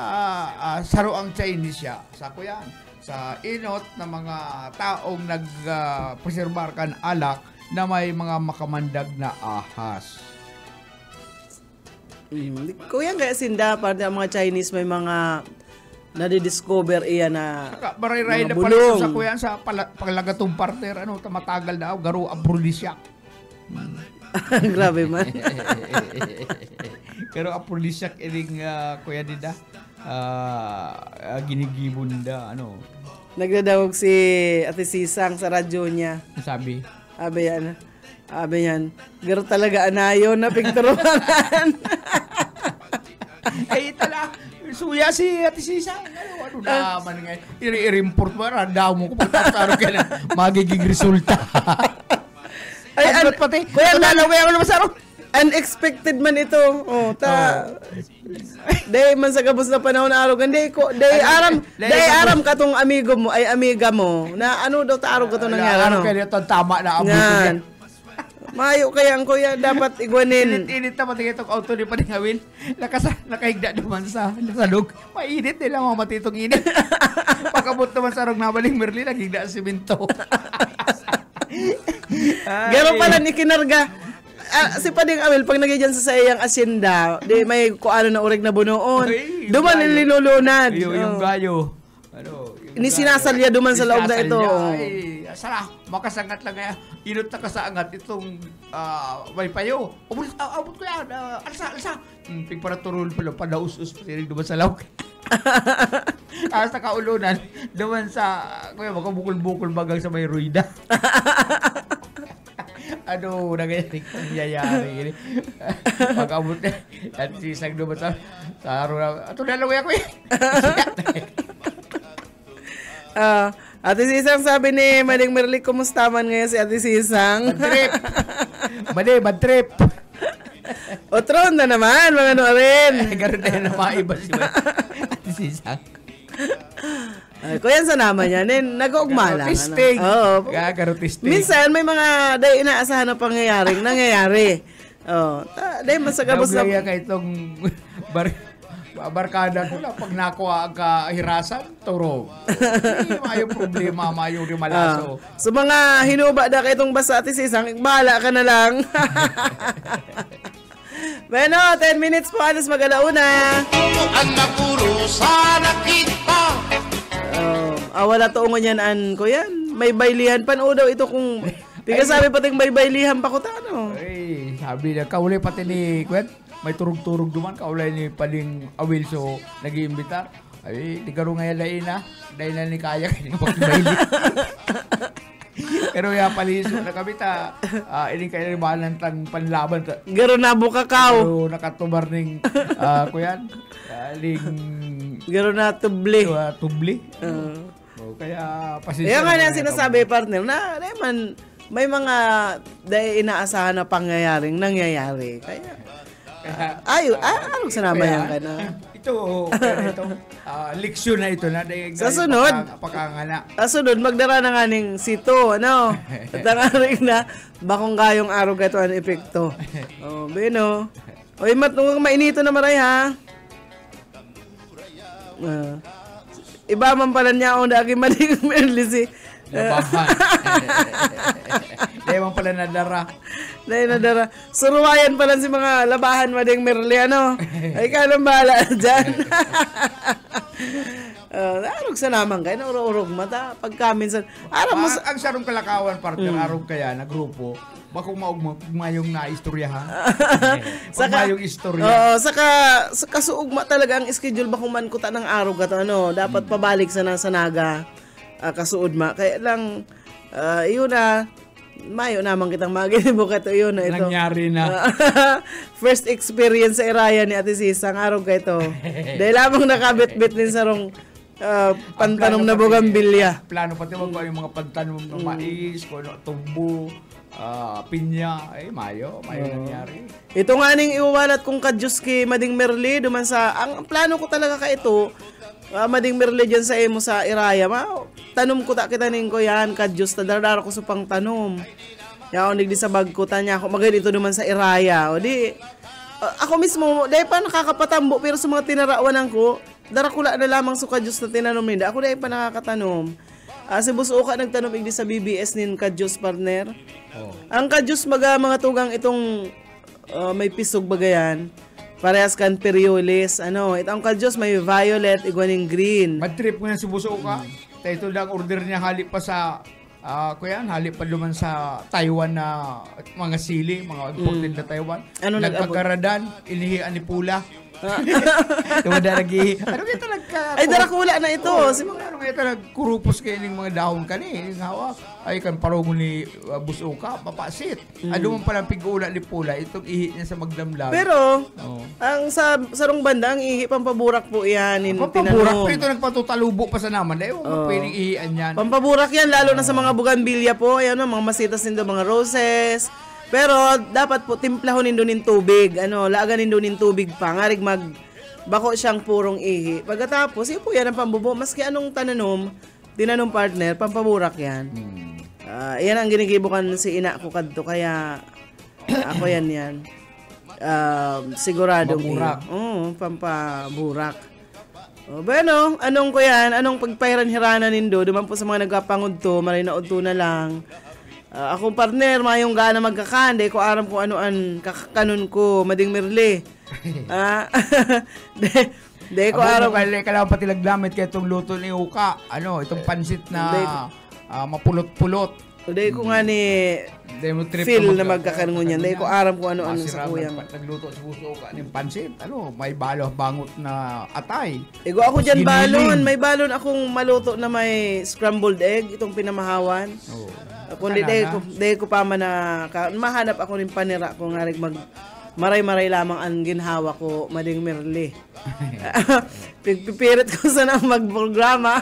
saro ang Chinese siya. Sako yan. Sa inot na mga taong nag-preserbar kan alak na may mga makamandag na ahas. Kuya kaya sinda, parte ang mga Chinese may mga nadidiscover iya na Baray-ray na pala sa kuya sa paglagatong partner, matagal na garo aphrodisiac. Grabe man. Pero aphrodisiac ining kuya dida. Ginigibon da, Nagdadawag si Ate Sisang sa radyo niya. Sabi? Abi yan. Garo talaga anayo na pigturuan. Ay, Suya si Ate Sisa. Ano naman nga. I-report mo. Randaw mo kung pagkakaro ka na magiging resulta. Ay, pati. Kuya, Kaya naman sa unexpected man ito. Day man sa gabos na panahon na araw. Day aram katong amigo mo, ay amiga mo, na ano daw ta araw ka ito nangyari. Araw kayo ito, tama na amigo yan. Mayo kaya ang kuya, dapat igwanin. Init na pati itong auto ni Paningawin. Nakahigda naman sa lug. Mainit nila mga matitong init. Pagkabot naman sa arong nabaling Merlin, naghigda sa simento. Garo pala ni kinarga. Si Pading Awil, pag nagyan sa sayang asyenda, di may kuano na urig na bunoon. Duman linulunad. Yung gayo. Ini sinasalya duman sa loob na ito. Ay, sara, makasangat lang kaya. Inot na kasangat itong may payo. Abot ko yan. Alsa. Pigpara turul pala, padaus-us pa siya duman sa lawak. Sa kaulunan, duman sa, kuya, makabukol-bukol bagang sa may ruida. Ano, nangyayari. Pag-abot na, at sisang duman sa araw na, ito na lang kuya ko eh. Ate Sisang, sabi ni Maning Merly, kumusta man ngayon si Ate Sisang? Bad trip. Otron na naman, mga ano rin. Garoon na na maiba si Ate Sisang. Kuya, sa naman yan, nag-uugma lang. Testing. Garo testing. Minsan, may mga day inaasahan na pangyayaring nangyayari. Day masagabos na. Kaya ka itong barkada ko lang, pag nakuha ang kahirasan, turo. Mayo problema, mayo rimalaso. So mga hinuba na kaitong basa Ate Sisang, bahala ka na lang. Bueno, 10 minutes po, alas mag-alauna. Ang nakuro sa nakita. Wala toongon yan, kuya. May baylihan pan daw ito kung... Piga sabi pating may baylihan pa ko ta, ano? Ay, sabi na, kaulay pati ni Kwet. May turug-turug duman, kaulay ni Pading Awil, so nag-iimbitar. Ay, di karo ngayon lain na. Dahil na ni Kaya kayo pag-bayli. Pero ya paliso na kami ta, ining kayo ribanan tang panlaban. Garo na bukakaw. Garo nakatubar ning, kuyan, garo na tubli. Tubli. Kaya pasensya. Kaya nga na sinasabi, partner, na naman, may mga dahil inaasahan na pangyayaring nangyayari. Kaya anong sanama yan ka na? Ito, leksyon na ito na. Sa sunod, sa sunod, magdara na nga ng sito, ano? At ang aring na, bakong gayong araw ka ito ang epekto. Bino. Oy, matunggang mainito na maray, ha? Iba man pala niya ako dagi maning Merly si Labahan. Dahil man pala nadara. Suruwayan pala si mga labahan mading Merly, ano? Ay ka nang bahala dyan. Arog sa naman kayo, naurog mata. Pagka minsan, ang sarong kalakawan, partner, arog kaya na grupo, bakong maugmayong naistoryahan. Mayong istorya. Saka suugma talaga ang schedule bakong man kuta ng araw ka to, ano? Dapat pabalik sa naga kasuudma. Kaya lang, yun na, mayo naman kitang maginibo ka to, yun na ito. Nangyari na. First experience sa Iraya ni Ate Sisang, araw ka ito. Dahil lamang nakabit-bit din sarong pantanom na bugambilya. Plano pati wag yung mga pantanom ng mais, tumbo, pinya, mayo nangyari. Ito nga ning iwawalat kong kadyos ki Mading Merly, duman sa, ang plano ko talaga ka ito, Mading Merly dyan sa imo sa Iraya, tanom ko ta kita ning ko yan, kadyos, tadardara ko sa pang tanom. Yaon digdi sa bag ko, tanya ako, magay dito duman sa Iraya, o di, ako mismo, dahil pa nakakapatambo, pero sa mga tinarawanan ko, darakula na lamang sa kadyos na tinanom nila, ako dahil pa nakakatanom. Si Buso ka nagtanom igdi sa BBS nin kadyos, partner. Ang kadyos mga tugang itong may pisog bagayan. Parehas kan periolis. Itong kadyos may violet, iguaning green. Mag-trip mo yan si Buso ka. Ito lang order niya halip pa sa halip pa luman sa Taiwan na mga sili, mga imported na Taiwan. Nagpagkaradan, inihian ni Pula. Tumada lagi. Ano kita Ay, darakula na ito. Si mga may nagkurupos kayo ng mga dahon kani. Hawak. Ay kan parong ni busuka, papasit. Ano man pala pig-ula ni pula, itong ihi niya sa magdamlag. Pero, ang sarong banda, ang ihi, pampaburak po yan. Pampaburak, pero ito nagpatutalubo pa sa naman. Dahil pwedeng ihian yan. Pampaburak yan, lalo na sa mga buganbilya po. Ayan, mga masitas nindo, mga roses. Pero, dapat po, timplahon nindo ng tubig. Laagan nindo ng tubig pa. Ngarig bako siyang purong ihi. Pagkatapos, yun po yan ang pambubo. Maski anong tinanom partner, pampaburak yan. Yan ang ginigibukan si ina ko kadto. Kaya, ako yan. Siguradong Maburak. Pampaburak. Bueno, anong ko yan? Anong pagpahiran-hirana nindo? Duman po sa mga nagkapangudto, maray na udto na lang. Akong partner, mayong gana magkakande, ko aram ko ano-an kakakanon ko, mading mirli. De ko aram. Kailangan pati lagdamit kaya itong luto ni Uka. Itong pansit na mapulot-pulot. Dahil ko nga ni feel na magkakanon yan. Dahil ko aram ko ano-ano sa kuyang. Nagluto sa puso Uka ng pansit. May balo bangot na atay. Ego ako dyan balon. May balon akong maluto na may scrambled egg. Itong pinamahawan. Kundi dahil ko pa mahanap ako ng panira ko nga maray-maray lamang ang ginhawa ko mading mirli. Pipipirit ko sana magprograma.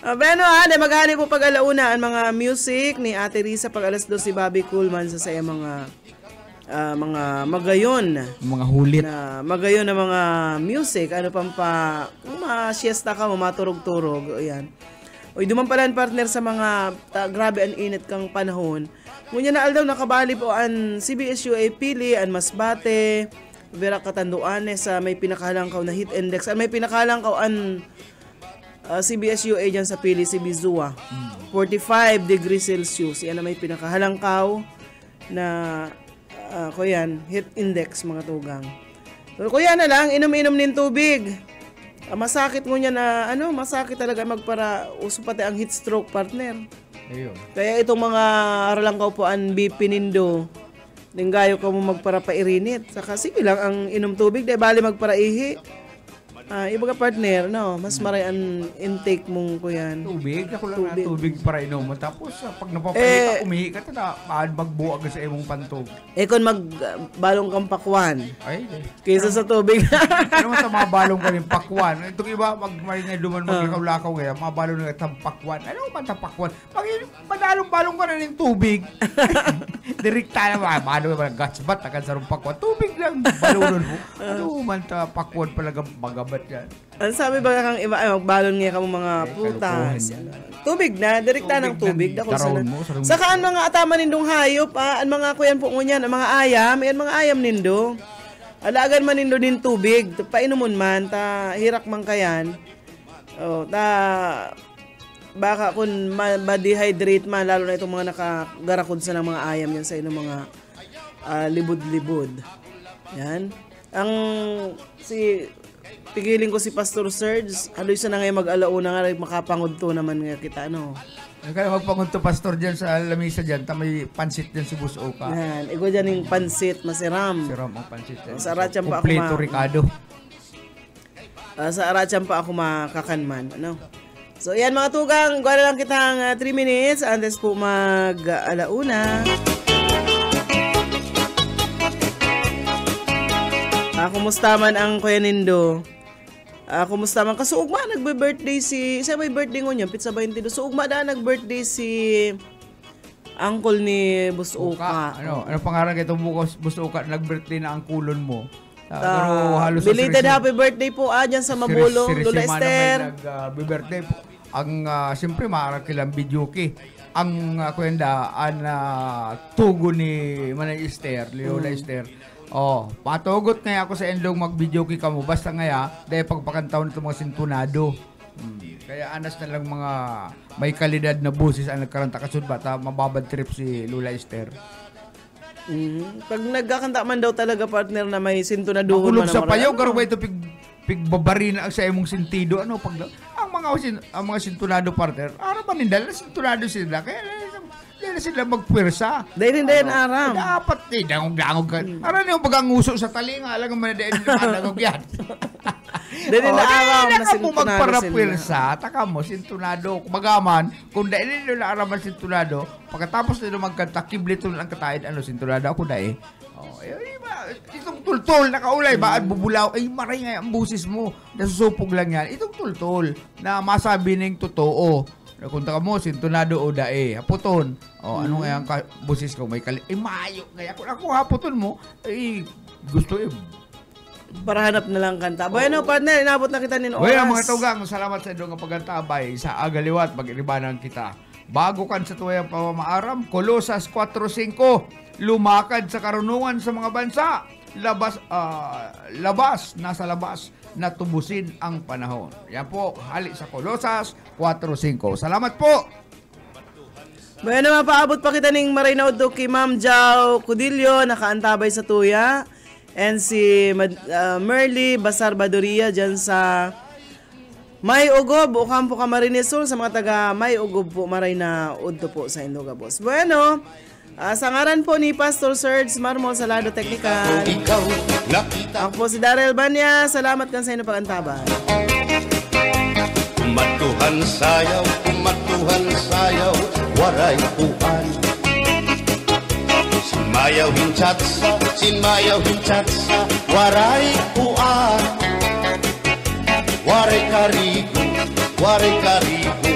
Bueno maghani po pag-alauna ang mga music ni Ate Risa pag alas 2 si Bobby Coolman sa saya mga magayon. Mga hulit. Magayon na mga music. Kung ma-siesta ka, maturog-turog. Ayan. Uy, dumampalan partner sa mga grabe ang init kang panahon. Ngunya na aldaw nakabali po ang CBSUA Pili, ang Masbate, Vera Katanduan sa may pinakahalangkaw na heat index. May pinakahalangkaw ang CBSUA dyan sa Pili, si Bizua. 45 degrees Celsius. Yan na may pinakahalangkaw na heat index mga tugang. So, kuya na lang, inom-inom ng tubig. Masakit ngunya na masakit talaga magpara uso pati ang heat stroke partner. Ayun. Kaya itong mga aralangkaw po ang BP nindo. Dinggayo ka mo magpara pairinit. Saka sige lang ang inom tubig dahil bali magpara ihi. Ibaga partner, mas maray ang intake mong ko yan. Tubig? Ako lang na tubig para inom. Tapos, pag napapalita, umihi ka na magbuwag ka sa imong pantog. Kung magbalong kang pakwan. Ay, kaysa sa tubig. Ano man sa mga balong ka rin, pakwan. Itong iba, magmarinay duman, maglakaw-lakaw kaya, mga balong na itang pakwan. Ano man itang pakwan? Balong ka na ng tubig. Direkta na mga balong ka, gatsbat, tagan sa rong pakwan. Tubig lang, balong mo. Ano man ta pakwan pala magabat yan. Ang sabi ba kang iba, magbalon nga ka mo mga putas. Tubig na, direkta ng tubig. Saka ang mga atama nindong hayop, ang mga kuyan po ngunyan, ang mga ayam nindo. Alagan man nindo din tubig, painumon man, hirak man kayan. Baka kung ma-dehydrate man, lalo na itong mga nakagarakod sa ng mga ayam yan sa inong mga libod-libod. Yan. Pigiling ko si Pastor Serge, aloy sa na ngayon mag-alauna nga, makapangudto naman nga kita, Kaya magpangudto Pastor dyan sa lamisa dyan, may pansit dyan si Bus Oka. Yan, igo dyan yung pansit, masiram. Masiram ang pansit dyan. Sa Arachan pa ako Kompleto Ricardo. Sa Arachan pa ako makakanman, So, yan mga tugang, gawin lang kitang 3 minutes, antes po mag-alauna. Kumusta man ang Kuya Nindo? Kumusta man? Kasi ugma nagbe-birthday isa may birthday ngon yan, pizza 22. So ugma da nag-birthday si uncle ni Bus Oka. Ano pangalan kay Bus Oka nag-birthday na ang kulon mo? Pero halos belated happy birthday po dyan sa Mabulong, Lola Esther. Nag-birthday po. Ang siyempre marakilang videoke. Ang kwenda tugo ni Manay Esther, Lola Esther. Patugot nga ako sa endong mag-videoke ka mo. Basta nga dahil pagpakantaon ito mga sintunado. Kaya anas na lang mga may kalidad na busis ang nagkaranta kasud bata mababad trip si Lola Esther. Pag nagkakanta man daw talaga partner na may sintunaduhon man sa payaw garo ba ito pigbabarin ang sa imong sentido pag ang mga sintunado partner ara man nindal na sintunado sila kaya na sila magpwersa. Dahil hindi yan aram. Dapat dangog-dangog ka. Aram yung pag-anguso sa talinga, alam mo na dahil dangog yan. Dili na aram na ka mo sintunado magparapwirsa, taka mo, sintunado. Bagaman, kung dahil nila araman sintunado, pagkatapos nila magkanta, kiblito lang katayin, sintunado ako na eh. Itong tultol, nakaulay ba? At bubulaw, ay maray nga ang busis mo. Nasusupog lang yan. Itong tultol, na masabi ng totoo. Nakunta ka mo, sintunado o dae. Haputon. Ano nga ang busis ko? May mayo. Kaya kung ako haputon mo, gusto para hanap na lang kanta. Bueno, partner, inabot na kita nin oras. Bueno, mga tugang, salamat sa inyo ng pagantabay sa agaliwat, mag-iribanan kita. Bago kan sa tuyang pamamaaram, Kolosas 4:5, lumakad sa karunungan sa mga bansa, nasa labas, na tubusin ang panahon. Yan po, hali sa Kolosas 4:5. Salamat po! Bueno, mapaabot pa kita ning Marinaud do kay Ma'am Jao Cudillo, nakaantabay sa tuya. And si Merly Basar Badoria dyan sa May Ugob, Ocampo Camarines Sur, sa mga taga May Ugob po, maray na udto po sa Indoga Boss. Bueno, sa ngaran po ni Pastor Serge Marmol Salado Technical. Ako po si Darrell Banya, salamat kan sa inyo pag-antabay. Matuhan sayaw, waray puan. Sinmayaw hinchatsa, waray puan. Waray karigo,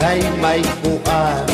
kay may puan.